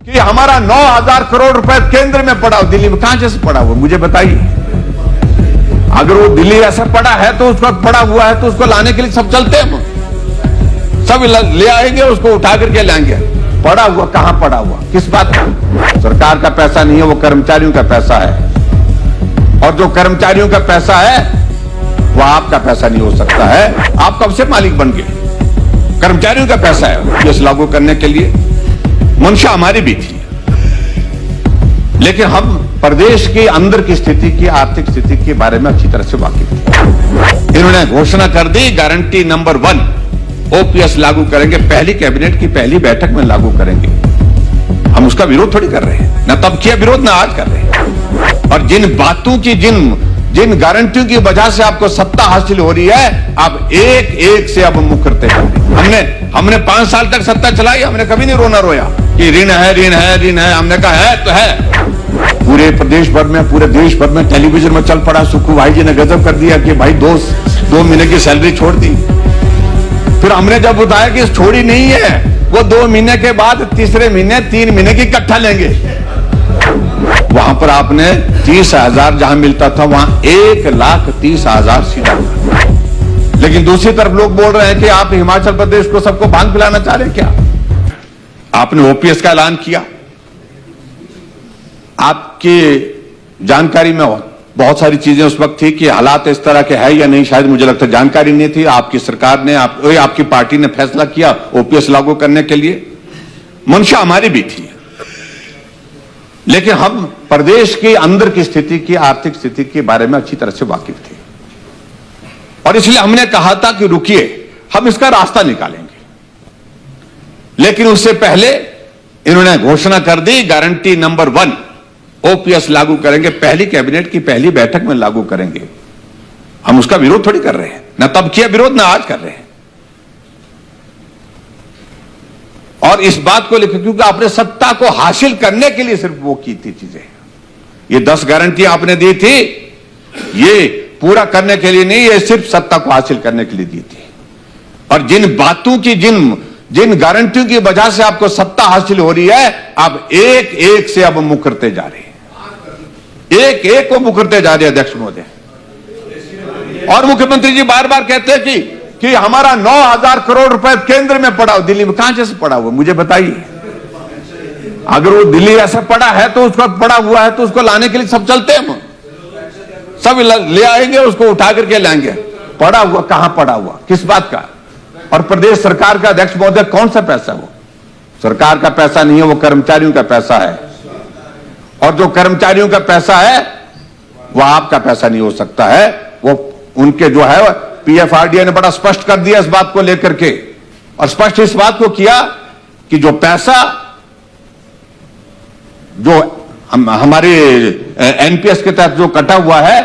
कि हमारा 9,000 करोड़ रुपए केंद्र में पड़ा हो, दिल्ली में कहां से पड़ा हुआ मुझे बताइए। अगर वो दिल्ली ऐसा पड़ा है तो उसका पड़ा हुआ है तो उसको लाने के लिए सब चलते हैं, सब ले आएंगे, उसको उठा करके लाएंगे। पड़ा हुआ कहां पड़ा हुआ, किस बात का? सरकार का पैसा नहीं है, वो कर्मचारियों का पैसा है। और जो कर्मचारियों का पैसा है वो आपका पैसा नहीं हो सकता है। आप कब से मालिक बन गए? कर्मचारियों का पैसा है। इस लागू करने के लिए मंशा हमारी भी थी, लेकिन हम प्रदेश के अंदर की स्थिति की, आर्थिक स्थिति के बारे में अच्छी तरह से वाकिफ थे। इन्होंने घोषणा कर दी गारंटी नंबर 1 ओपीएस लागू करेंगे, पहली कैबिनेट की पहली बैठक में लागू करेंगे। हम उसका विरोध थोड़ी कर रहे हैं, ना तब किया विरोध ना आज कर रहे हैं। और जिन बातों की, जिन गारंटियों की वजह से आपको सत्ता हासिल हो रही है, आप एक एक से अब मुख करते हैं। हमने 5 साल तक सत्ता चलाई, हमने कभी नहीं रोना रोया कि ऋण है ऋण है ऋण है। हमने कहा है तो है। पूरे प्रदेश भर में, पूरे देश भर में टेलीविजन में चल पड़ा। सुक्खू भाई जी ने गजब कर दिया कि भाई 2 महीने की सैलरी छोड़ दी। फिर हमने जब बताया कि छोड़ी नहीं है, वो 2 महीने के बाद तीसरे महीने 3 महीने की इकट्ठा लेंगे। वहां पर आपने 30,000 जहां मिलता था वहां 1,30,000 सीधा। लेकिन दूसरी तरफ लोग बोल रहे हैं कि आप हिमाचल प्रदेश को सबको भांग पिलाना चाह रहे हैं क्या? आपने ओपीएस का ऐलान किया। आपकी जानकारी में बहुत सारी चीजें उस वक्त थी कि हालात इस तरह के है या नहीं, शायद मुझे लगता है जानकारी नहीं थी। आपकी सरकार ने, आपकी पार्टी ने फैसला किया ओपीएस लागू करने के लिए। मंशा हमारी भी थी, लेकिन हम प्रदेश के अंदर की स्थिति की, आर्थिक स्थिति के बारे में अच्छी तरह से वाकिफ थे। और इसलिए हमने कहा था कि रुकिए, हम इसका रास्ता निकालेंगे। लेकिन उससे पहले इन्होंने घोषणा कर दी गारंटी नंबर 1 ओपीएस लागू करेंगे, पहली कैबिनेट की पहली बैठक में लागू करेंगे। हम उसका विरोध थोड़ी कर रहे हैं, ना तब किया विरोध ना आज कर रहे हैं। और इस बात को लेकर, क्योंकि आपने सत्ता को हासिल करने के लिए सिर्फ वो की थी चीजें। ये 10 गारंटी आपने दी थी, ये पूरा करने के लिए नहीं, ये सिर्फ सत्ता को हासिल करने के लिए दी थी। और जिन बातों की, जिन गारंटियों की वजह से आपको सत्ता हासिल हो रही है, आप एक एक से अब मुख करते जा रहे हैं, एक एक को मुख करते जा रहे हैं अध्यक्ष महोदय। और मुख्यमंत्री जी बार बार कहते हैं कि हमारा 9,000 करोड़ रुपए केंद्र में पड़ा हो, दिल्ली में कहां से पड़ा हुआ मुझे बताइए। अगर वो दिल्ली ऐसा पड़ा है तो उसका पड़ा हुआ है तो उसको लाने के लिए सब चलते हैं, सब ले आएंगे, उसको उठा करके लाएंगे। पड़ा हुआ कहां पड़ा हुआ, किस बात का? और प्रदेश सरकार का अध्यक्ष महोदय कौन सा पैसा? वो सरकार का पैसा नहीं है, वो कर्मचारियों का पैसा है। और जो कर्मचारियों का पैसा है वो आपका पैसा नहीं हो सकता है। वो उनके जो है, पीएफआरडीए ने बड़ा स्पष्ट कर दिया इस बात को लेकर के, और स्पष्ट इस बात को किया कि जो पैसा जो हमारे एनपीएस के तहत जो कटा हुआ है,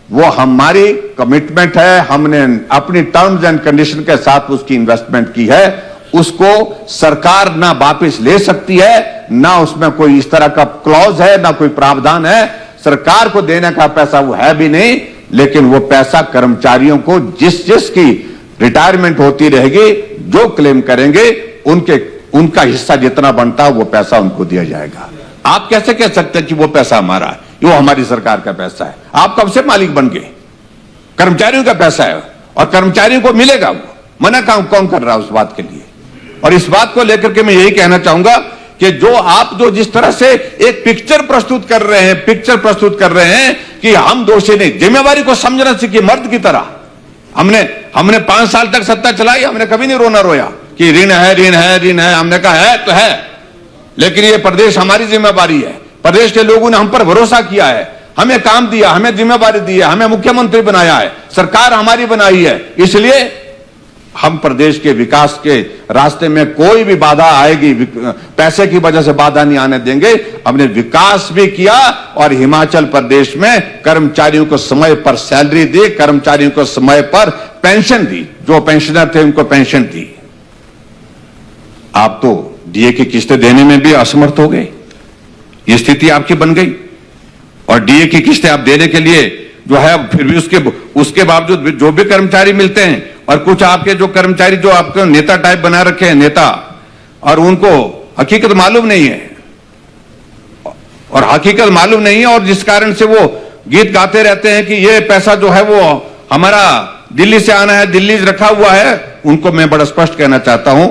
वो हमारी कमिटमेंट है। हमने अपनी टर्म्स एंड कंडीशन के साथ उसकी इन्वेस्टमेंट की है। उसको सरकार ना वापस ले सकती है, ना उसमें कोई इस तरह का क्लॉज है, ना कोई प्रावधान है। सरकार को देने का पैसा वो है भी नहीं, लेकिन वो पैसा कर्मचारियों को जिसकी रिटायरमेंट होती रहेगी, जो क्लेम करेंगे उनका हिस्सा जितना बनता है वो पैसा उनको दिया जाएगा। आप कैसे कह सकते हैं कि वो पैसा हमारा है? वो हमारी सरकार का पैसा है। आप कब से मालिक बन गए? कर्मचारियों का पैसा है और कर्मचारियों को मिलेगा। वो मना कौन कर रहा है उस बात के लिए? और इस बात को लेकर के मैं यही कहना चाहूंगा कि जो जिस तरह से एक पिक्चर प्रस्तुत कर रहे हैं कि हम दोषी नहीं, जिम्मेवारी को समझना सीखिए मर्द की तरह। हमने 5 साल तक सत्ता चलाई, हमने कभी नहीं रोना रोया कि ऋण है ऋण है ऋण है। हमने कहा है तो है, लेकिन ये प्रदेश हमारी जिम्मेवारी है। प्रदेश के लोगों ने हम पर भरोसा किया है, हमें काम दिया, हमें जिम्मेवारी दी है, हमें मुख्यमंत्री बनाया है, सरकार हमारी बनाई है। इसलिए हम प्रदेश के विकास के रास्ते में कोई भी बाधा आएगी, पैसे की वजह से बाधा नहीं आने देंगे। हमने विकास भी किया और हिमाचल प्रदेश में कर्मचारियों को समय पर सैलरी दी, कर्मचारियों को समय पर पेंशन दी, जो पेंशनर थे उनको पेंशन दी। आप तो डीए की किस्तें देने में भी असमर्थ हो गए, ये स्थिति आपकी बन गई। और डीए की किस्तें आप देने के लिए जो है, फिर भी उसके बावजूद जो भी कर्मचारी मिलते हैं, और कुछ आपके जो कर्मचारी जो आपको नेता टाइप बना रखे हैं, नेता, और उनको हकीकत मालूम नहीं है और हकीकत मालूम नहीं है, और जिस कारण से वो गीत गाते रहते हैं कि ये पैसा जो है वो हमारा दिल्ली से आना है, दिल्ली रखा हुआ है। उनको मैं बड़ा स्पष्ट कहना चाहता हूं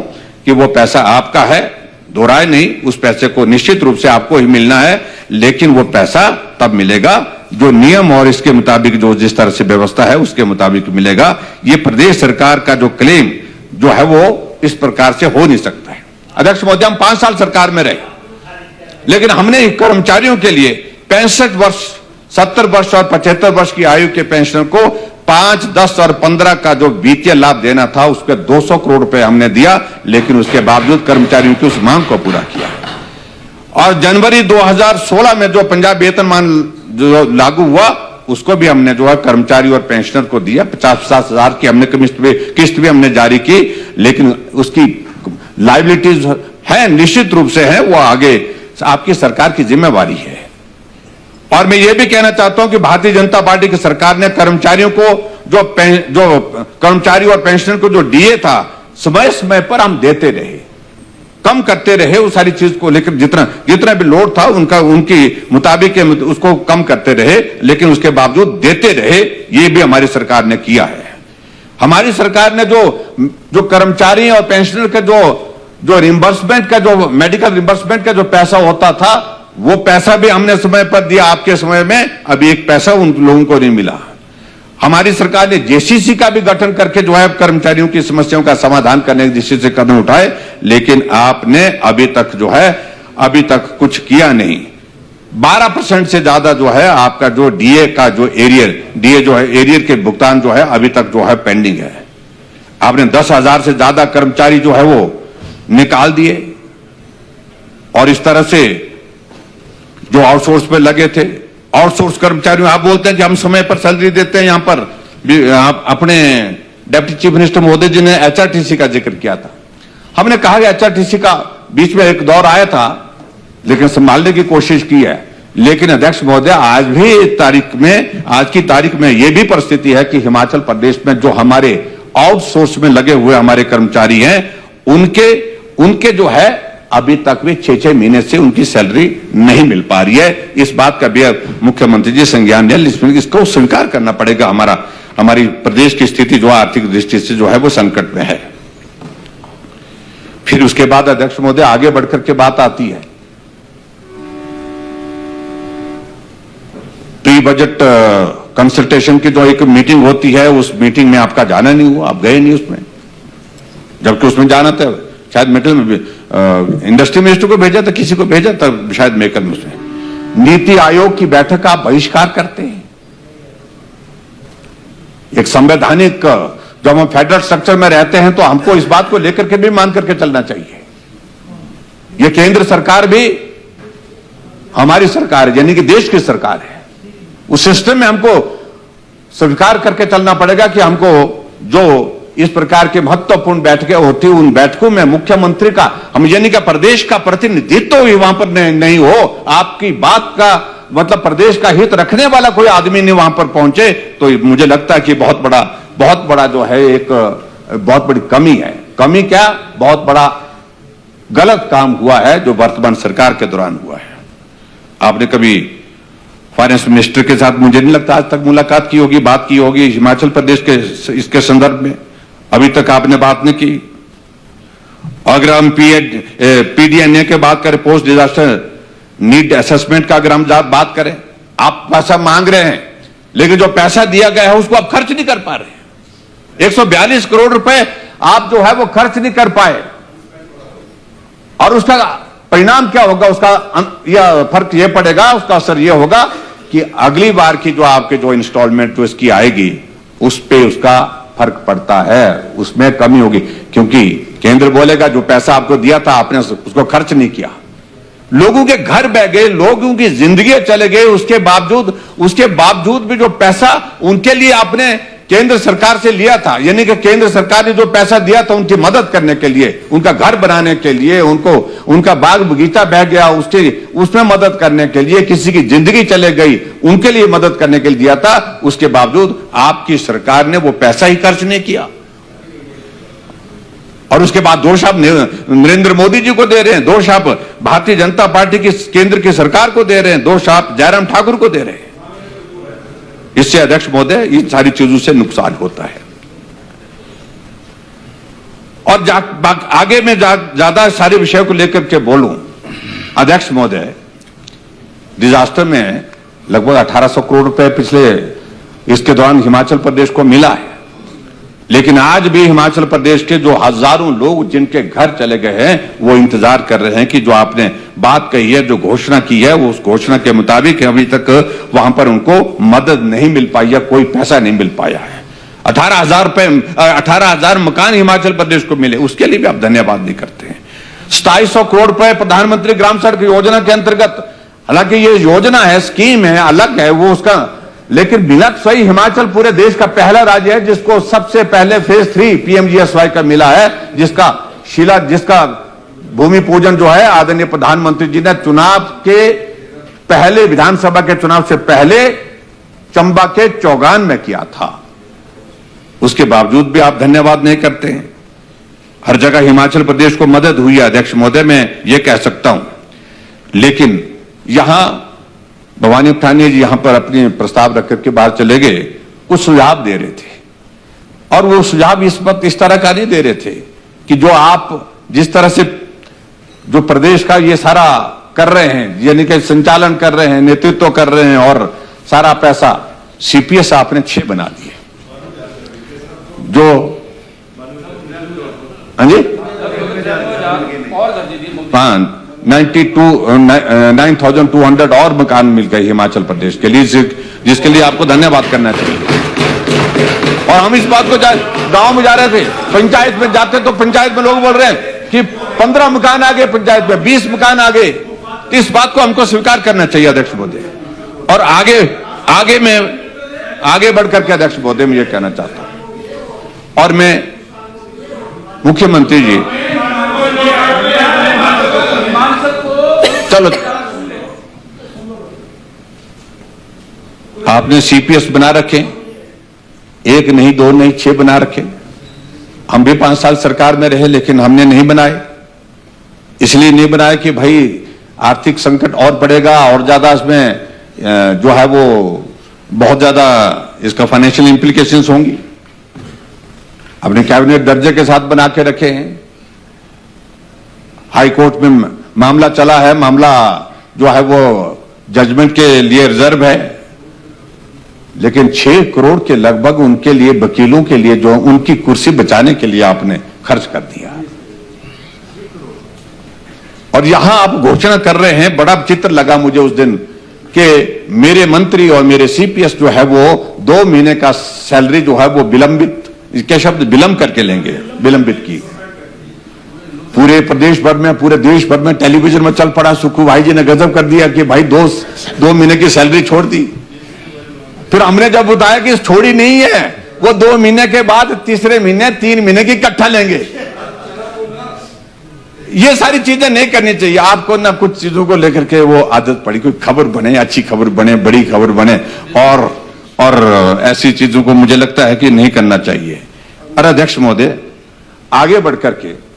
कि वो पैसा आपका है, दो राय नहीं, उस पैसे को निश्चित रूप से आपको ही मिलना है, लेकिन वो पैसा तब मिलेगा जो नियम और इसके मुताबिक जो जिस तरह से व्यवस्था है उसके मुताबिक मिलेगा। ये प्रदेश सरकार का जो क्लेम जो है वो इस प्रकार से हो नहीं सकता है। अध्यक्ष महोदय, हम 5 साल सरकार में रहे, लेकिन हमने कर्मचारियों के लिए 65 वर्ष, 70 वर्ष और 75 वर्ष की आयु के पेंशनर को 5, 10 और 15 का जो वित्तीय लाभ देना था उसके 200 करोड़ रुपए हमने दिया, लेकिन उसके बावजूद कर्मचारियों की उस मांग को पूरा किया। और जनवरी 2016 में जो पंजाब वेतनमान जो लागू हुआ उसको भी हमने जो है कर्मचारी और पेंशनर को दिया। 50-50 हजार की हमने किस्त भी हमने जारी की, लेकिन उसकी लायबिलिटीज है, निश्चित रूप से है, वो आगे आपकी सरकार की जिम्मेवारी है। और मैं ये भी कहना चाहता हूं कि भारतीय जनता पार्टी की सरकार ने कर्मचारियों को जो कर्मचारी और पेंशनर को जो डीए था समय समय पर हम देते रहे, कम करते रहे उस सारी चीज को, लेकिन जितना भी लोड था उनकी मुताबिक उसको कम करते रहे, लेकिन उसके बावजूद देते रहे। ये भी हमारी सरकार ने किया है। हमारी सरकार ने जो कर्मचारी और पेंशनर का जो रिम्बर्समेंट का, जो मेडिकल रिम्बर्समेंट का जो पैसा होता था, वो पैसा भी हमने समय पर दिया। आपके समय में अभी एक पैसा उन लोगों को नहीं मिला। हमारी सरकार ने जेसीसी का भी गठन करके जो है कर्मचारियों की समस्याओं का समाधान करने की दृष्टि से कदम उठाए, लेकिन आपने अभी तक कुछ किया नहीं। 12% से ज्यादा जो है आपका जो डीए का जो एरियर के भुगतान जो है अभी तक जो है पेंडिंग है। आपने 10,000 से ज्यादा कर्मचारी जो है वो निकाल दिए, और इस तरह से जो आउटसोर्स पे लगे थे, आउटसोर्स कर्मचारियों, आप बोलते हैं कि हम समय पर सैलरी देते हैं। यहां पर अपने डिप्टी चीफ मिनिस्टर महोदय जी ने एचआरटीसी का जिक्र किया था। हमने कहा कि एचआरटीसी का बीच में एक दौर आया था, लेकिन संभालने की कोशिश की है। लेकिन अध्यक्ष महोदय, आज की तारीख में यह भी परिस्थिति है कि हिमाचल प्रदेश में जो हमारे आउटसोर्स में लगे हुए हमारे कर्मचारी हैं, उनके जो है अभी तक भी 6-6 महीने से उनकी सैलरी नहीं मिल पा रही है। इस बात का भी मुख्यमंत्री जी संज्ञान लिया, इसको स्वीकार करना पड़ेगा। हमारी प्रदेश की स्थिति जो आर्थिक दृष्टि से जो है वो संकट में है। फिर उसके बाद अध्यक्ष महोदय आगे बढ़कर के बात आती है प्री बजट कंसल्टेशन की जो एक मीटिंग होती है, उस मीटिंग में आपका जाना नहीं हुआ, आप गए नहीं उसमें, जबकि उसमें जाना था। शायद मेटल में इंडस्ट्री मिनिस्टर को भेजा था, किसी को भेजा था, शायद मेकल में। उसमें नीति आयोग की बैठक का आप बहिष्कार करते हैं। एक संवैधानिक, जब हम फेडरल स्ट्रक्चर में रहते हैं तो हमको इस बात को लेकर के भी मान करके चलना चाहिए। यह केंद्र सरकार भी हमारी सरकार है, यानी कि देश की सरकार है। उस सिस्टम में हमको स्वीकार करके चलना पड़ेगा कि हमको जो इस प्रकार के महत्वपूर्ण बैठकें होती, उन बैठकों में मुख्यमंत्री का, हम यानी कि प्रदेश का प्रतिनिधित्व भी वहां पर नहीं हो, आपकी बात का मतलब प्रदेश का हित रखने वाला कोई आदमी नहीं वहां पर पहुंचे, तो मुझे लगता है कि बहुत बड़ा जो है एक बहुत बड़ी कमी है। कमी क्या, बहुत बड़ा गलत काम हुआ है जो वर्तमान सरकार के दौरान हुआ है। आपने कभी फाइनेंस मिनिस्टर के साथ, मुझे नहीं लगता आज तक मुलाकात की होगी, बात की होगी हिमाचल प्रदेश के इसके संदर्भ में, अभी तक आपने बात नहीं की। अगर हम पीडीएनए के बात करें, पोस्ट डिजास्टर नीड असेसमेंट का अगर हम बात करें, आप पैसा मांग रहे हैं, लेकिन जो पैसा दिया गया है उसको आप खर्च नहीं कर पा रहे। 142 करोड़ रुपए आप जो है वो खर्च नहीं कर पाए, और उसका परिणाम क्या होगा, उसका फर्क यह पड़ेगा, उसका असर यह होगा कि अगली बार की जो आपके जो इंस्टॉलमेंट जो इसकी आएगी, उस पे उसका फर्क पड़ता है, उसमें कमी होगी। क्योंकि केंद्र बोलेगा जो पैसा आपको दिया था आपने उसको खर्च नहीं किया, लोगों के घर बह गए, लोगों की जिंदगी चले गए, उसके बावजूद भी जो पैसा उनके लिए आपने केंद्र सरकार से लिया था, यानी कि केंद्र सरकार ने जो पैसा दिया था उनकी मदद करने के लिए, उनका घर बनाने के लिए, उनका बाग बगीचा बह गया उसमें मदद करने के लिए, किसी की जिंदगी चले गई उनके लिए मदद करने के लिए दिया था, उसके बावजूद आपकी सरकार ने वो पैसा ही खर्च नहीं किया। और उसके बाद दोष आप नरेंद्र मोदी जी को दे रहे हैं, दोष आप भारतीय जनता पार्टी की केंद्र की सरकार को दे रहे हैं, दोष आप जयराम ठाकुर को दे रहे हैं। इससे अध्यक्ष महोदय इन सारी चीजों से नुकसान होता है। और आगे मैं ज्यादा सारे विषयों को लेकर के बोलूं, अध्यक्ष महोदय, डिजास्टर में लगभग 1800 करोड़ रुपए पिछले इसके दौरान हिमाचल प्रदेश को मिला है, लेकिन आज भी हिमाचल प्रदेश के जो हजारों लोग जिनके घर चले गए हैं वो इंतजार कर रहे हैं कि जो आपने बात कही है, जो घोषणा की है, वो उस घोषणा के मुताबिक अभी तक वहां पर उनको मदद नहीं मिल पाई है, कोई पैसा नहीं मिल पाया है। 18,000 मकान हिमाचल प्रदेश को मिले, उसके लिए भी आप धन्यवाद नहीं करते हैं। 2700 करोड़ रुपए प्रधानमंत्री ग्राम सड़क योजना के अंतर्गत, हालांकि ये योजना है, स्कीम है, अलग है वो उसका, लेकिन बिना सही हिमाचल पूरे देश का पहला राज्य है जिसको सबसे पहले फेज 3 पीएमजीएसवाई का मिला है, जिसका भूमि पूजन जो है आदरणीय प्रधानमंत्री जी ने चुनाव के पहले, विधानसभा के चुनाव से पहले चंबा के चौगान में किया था। उसके बावजूद भी आप धन्यवाद नहीं करते हैं। हर जगह हिमाचल प्रदेश को मदद हुई है अध्यक्ष महोदय, मैं ये कह सकता हूं, लेकिन यहां भवानी पठानिया जी यहां पर अपने प्रस्ताव रख करके बाहर चले गए, कुछ सुझाव दे रहे थे, और वो सुझाव इस वक्त इस तरह का नहीं दे रहे थे कि जो आप जिस तरह से जो प्रदेश का ये सारा कर रहे हैं, यानी कि संचालन कर रहे हैं, नेतृत्व कर रहे हैं, और सारा पैसा सीपीएस आपने 6 बना दिए, जो हाँ जी 9,200 और मकान मिल गए हिमाचल प्रदेश के लिए, जिसके लिए आपको धन्यवाद करना चाहिए। और हम इस बात को गांव में जा रहे थे, पंचायत में जाते तो पंचायत में लोग बोल रहे हैं कि 15 मकान आ गए, पंचायत में 20 मकान आ गए, तो इस बात को हमको स्वीकार करना चाहिए अध्यक्ष महोदय। और आगे बढ़कर के अध्यक्ष महोदय मैं ये कहना चाहता हूं, और मैं मुख्यमंत्री जी, चलो आपने सीपीएस बना रखे, 1 नहीं 2 नहीं 6 बना रखे। हम भी 5 साल सरकार में रहे, लेकिन हमने नहीं बनाए। इसलिए नहीं बनाए कि भाई आर्थिक संकट और बढ़ेगा, और ज्यादा इसमें जो है वो बहुत ज्यादा इसका फाइनेंशियल इंप्लीकेशंस होंगी। अपने कैबिनेट दर्जे के साथ बना के रखे हैं। हाई कोर्ट में मामला चला है, मामला जो है वो जजमेंट के लिए रिजर्व है, लेकिन 6 करोड़ के लगभग उनके लिए, वकीलों के लिए, जो उनकी कुर्सी बचाने के लिए आपने खर्च कर दिया। और यहां आप घोषणा कर रहे हैं, बड़ा चित्र लगा मुझे उस दिन कि मेरे मंत्री और मेरे सीपीएस जो है वो 2 महीने का सैलरी जो है वो विलंबित, इसके शब्द विलंब करके लेंगे, विलंबित की। पूरे प्रदेश भर में, पूरे देश भर में टेलीविजन में चल पड़ा, सुक्खू भाई जी ने गजब कर दिया कि भाई 2 महीने की सैलरी छोड़ दी। फिर हमने जब बताया कि छोड़ी नहीं है, वो 2 महीने के बाद तीसरे महीने 3 महीने की इकट्ठा लेंगे। ये सारी चीजें नहीं करनी चाहिए आपको ना, कुछ चीजों को लेकर के वो आदत पड़ी, कोई खबर बने, अच्छी खबर बने, बड़ी खबर बने, और ऐसी चीजों को मुझे लगता है कि नहीं करना चाहिए। और अध्यक्ष महोदय, आगे बढ़कर के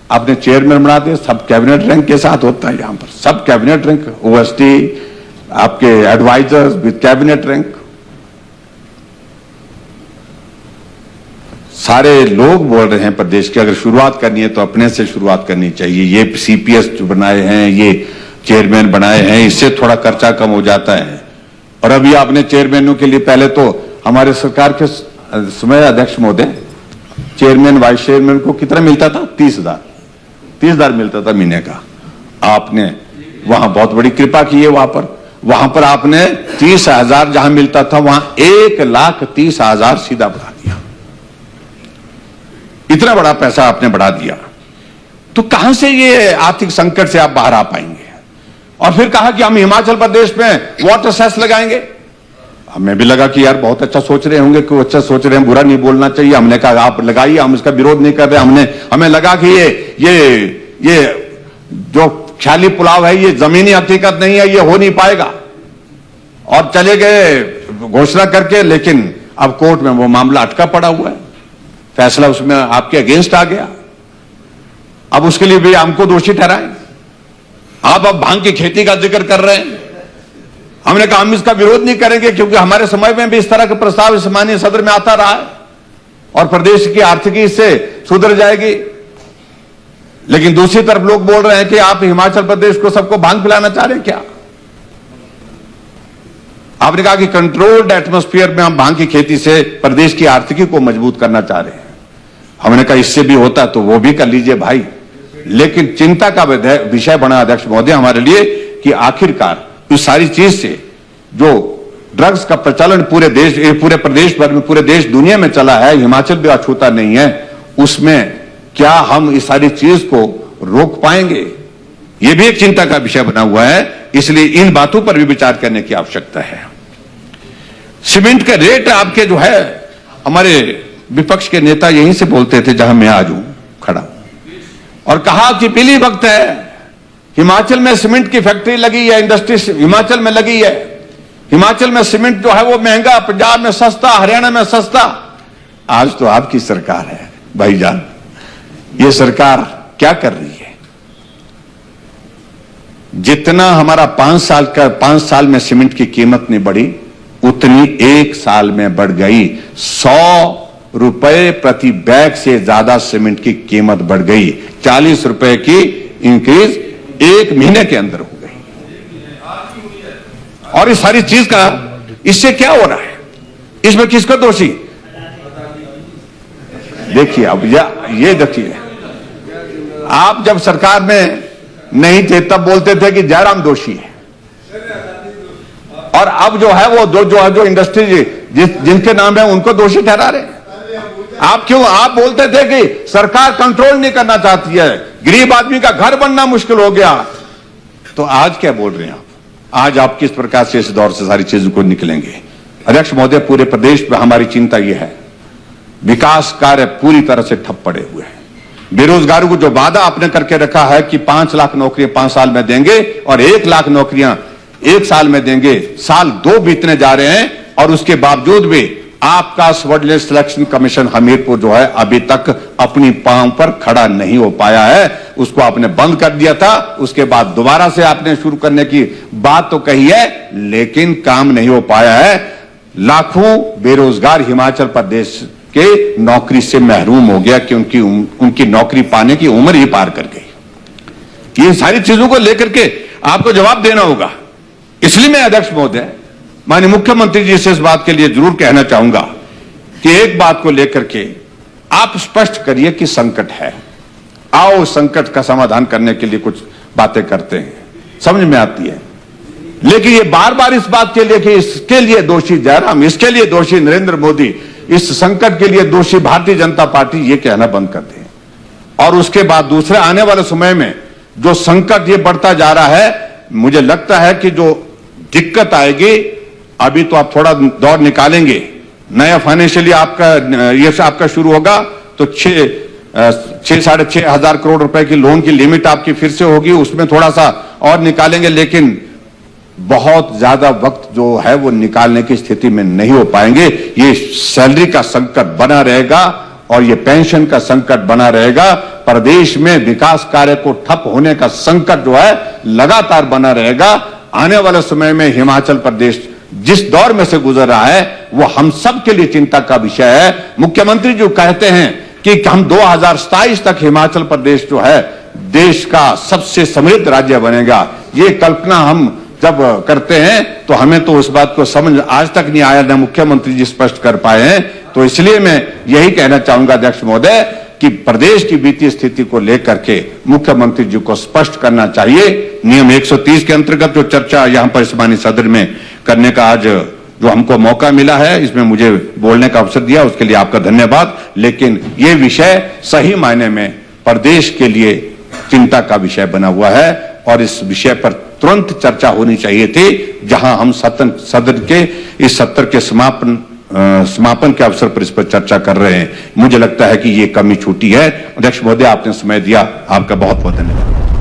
आपने चेयरमैन बना दिया, सब कैबिनेट रैंक के साथ होता है यहां पर, सब कैबिनेट रैंक, ओएसडी, आपके एडवाइजर्स विद कैबिनेट रैंक। सारे लोग बोल रहे हैं प्रदेश की, अगर शुरुआत करनी है तो अपने से शुरुआत करनी चाहिए। ये सीपीएस जो बनाए हैं, ये चेयरमैन बनाए हैं, इससे थोड़ा खर्चा कम हो जाता है। और अभी आपने चेयरमैनों के लिए, पहले तो हमारे सरकार के समय अध्यक्ष महोदय, चेयरमैन वाइस चेयरमैन को कितना मिलता था? 30,000 मिलता था महीने का। आपने वहां बहुत बड़ी कृपा की है, वहां पर आपने 30,000 जहां मिलता था वहां 1,30,000 सीधा बढ़ा दिया। इतना बड़ा पैसा आपने बढ़ा दिया, तो कहां से ये आर्थिक संकट से आप बाहर आ पाएंगे? और फिर कहा कि हम हिमाचल प्रदेश में वाटर सेस लगाएंगे। हमें भी लगा कि यार बहुत अच्छा सोच रहे होंगे, कि अच्छा सोच रहे हैं, बुरा नहीं बोलना चाहिए। हमने कहा आप लगाइए, हम इसका विरोध नहीं कर रहे। हमें लगा कि ये जो ख्याली पुलाव है ये जमीनी हकीकत नहीं है, ये हो नहीं पाएगा, और चले गए घोषणा करके। लेकिन अब कोर्ट में वो मामला अटका पड़ा हुआ है, फैसला उसमें आपके अगेंस्ट आ गया। अब उसके लिए भी हमको दोषी ठहराएं। आप अब भांग की खेती का जिक्र कर रहे हैं। हमने कहा हम इसका विरोध नहीं करेंगे, क्योंकि हमारे समय में भी इस तरह का प्रस्ताव इस माननीय सदन में आता रहा है और प्रदेश की आर्थिकी इससे सुधर जाएगी। लेकिन दूसरी तरफ लोग बोल रहे हैं कि आप हिमाचल प्रदेश को सबको भांग पिलाना चाह रहे हैं क्या? आपने कहा कि कंट्रोल्ड एटमॉस्फेयर में हम भांग की खेती से प्रदेश की आर्थिकी को मजबूत करना चाह रहे हैं। हमने कहा इससे भी होता तो वो भी कर लीजिए भाई, लेकिन चिंता का विषय बना अध्यक्ष महोदय हमारे लिए कि आखिरकार इस सारी चीज से जो ड्रग्स का प्रचलन पूरे देश, पूरे प्रदेश भर में, पूरे देश दुनिया में चला है, हिमाचल भी अछूता नहीं है, उसमें क्या हम इस सारी चीज को रोक पाएंगे? यह भी एक चिंता का विषय बना हुआ है। इसलिए इन बातों पर भी विचार करने की आवश्यकता है। सीमेंट का रेट आपके जो है, हमारे विपक्ष के नेता यहीं से बोलते थे जहां मैं आज हूं खड़ा, और कहा कि पीली वक्त है, हिमाचल में सीमेंट की फैक्ट्री लगी है, इंडस्ट्री हिमाचल में लगी है, हिमाचल में सीमेंट जो है वो महंगा, पंजाब में सस्ता, हरियाणा में सस्ता। आज तो आपकी सरकार है भाईजान, ये सरकार क्या कर रही है? जितना हमारा 5 साल में सीमेंट की कीमत नहीं बढ़ी, उतनी 1 साल में बढ़ गई। 100 रुपए प्रति बैग से ज्यादा सीमेंट की कीमत बढ़ गई। 40 रुपए की इंक्रीज 1 महीने के अंदर हो गई। और इस सारी चीज का इससे क्या हो रहा है? इसमें किसका दोषी? देखिए अब ये देखिए, आप जब सरकार में नहीं थे तब बोलते थे कि जयराम दोषी है, और अब जो है वो जो इंडस्ट्री जिनके नाम है उनको दोषी ठहरा रहे हैं। आप बोलते थे कि सरकार कंट्रोल नहीं करना चाहती है, गरीब आदमी का घर बनना मुश्किल हो गया, तो आज क्या बोल रहे हैं आप? आज आप किस प्रकार से इस दौर से सारी चीजों को निकलेंगे? अध्यक्ष महोदय, पूरे प्रदेश में हमारी चिंता यह है, विकास कार्य पूरी तरह से ठप पड़े हुए हैं। बेरोजगारों को जो वादा आपने करके रखा है कि 5 लाख नौकरियां 5 साल में देंगे और 1 लाख नौकरियां 1 साल में देंगे, साल 2 बीतने जा रहे हैं और उसके बावजूद भी आपका सबऑर्डिनेट सिलेक्शन कमीशन हमीरपुर जो है अभी तक अपनी पांव पर खड़ा नहीं हो पाया है। उसको आपने बंद कर दिया था, उसके बाद दोबारा से आपने शुरू करने की बात तो कही है, लेकिन काम नहीं हो पाया है। लाखों बेरोजगार हिमाचल प्रदेश के नौकरी से महरूम हो गया कि उनकी नौकरी पाने की उम्र ही पार कर गई। ये सारी चीजों को लेकर के आपको जवाब देना होगा। इसलिए मैं अध्यक्ष महोदय माननीय मुख्यमंत्री जी से इस बात के लिए जरूर कहना चाहूंगा कि एक बात को लेकर के आप स्पष्ट करिए कि संकट है, आओ संकट का समाधान करने के लिए कुछ बातें करते हैं, समझ में आती है। लेकिन ये बार बार इस बात के लिए कि इसके लिए दोषी जयराम, इसके लिए दोषी नरेंद्र मोदी, इस संकट के लिए दोषी भारतीय जनता पार्टी, ये कहना बंद कर दें। और उसके बाद दूसरे आने वाले समय में जो संकट ये बढ़ता जा रहा है, मुझे लगता है कि जो दिक्कत आएगी, अभी तो आप थोड़ा दौर निकालेंगे, नया फाइनेंशियली आपका शुरू होगा तो 6-6.5 हजार करोड़ रुपए की लोन की लिमिट आपकी फिर से होगी, उसमें थोड़ा सा और निकालेंगे, लेकिन बहुत ज्यादा वक्त जो है वो निकालने की स्थिति में नहीं हो पाएंगे। ये सैलरी का संकट बना रहेगा और ये पेंशन का संकट बना रहेगा। प्रदेश में विकास कार्य को ठप होने का संकट जो है लगातार बना रहेगा। आने वाले समय में हिमाचल प्रदेश जिस दौर में से गुजर रहा है वो हम सब के लिए चिंता का विषय है। मुख्यमंत्री जो कहते हैं कि हम 2027 तक हिमाचल प्रदेश जो है देश का सबसे समृद्ध राज्य बनेगा, ये कल्पना हम जब करते हैं तो हमें तो उस बात को समझ आज तक नहीं आया, न मुख्यमंत्री जी स्पष्ट कर पाए हैं। तो इसलिए मैं यही कहना चाहूंगा अध्यक्ष महोदय कि प्रदेश की वित्तीय स्थिति को लेकर के मुख्यमंत्री जी को स्पष्ट करना चाहिए। नियम 130 के अंतर्गत जो चर्चा यहां पर इस माननीय सदन में करने का आज जो हमको मौका मिला है, इसमें मुझे बोलने का अवसर दिया, उसके लिए आपका धन्यवाद। लेकिन ये विषय सही मायने में प्रदेश के लिए चिंता का विषय बना हुआ है और इस विषय पर तुरंत चर्चा होनी चाहिए थी। जहां हम सदन के इस सत्र के समापन के अवसर पर इस पर चर्चा कर रहे हैं, मुझे लगता है कि ये कमी छूटी है। अध्यक्ष महोदय, आपने समय दिया, आपका बहुत बहुत धन्यवाद।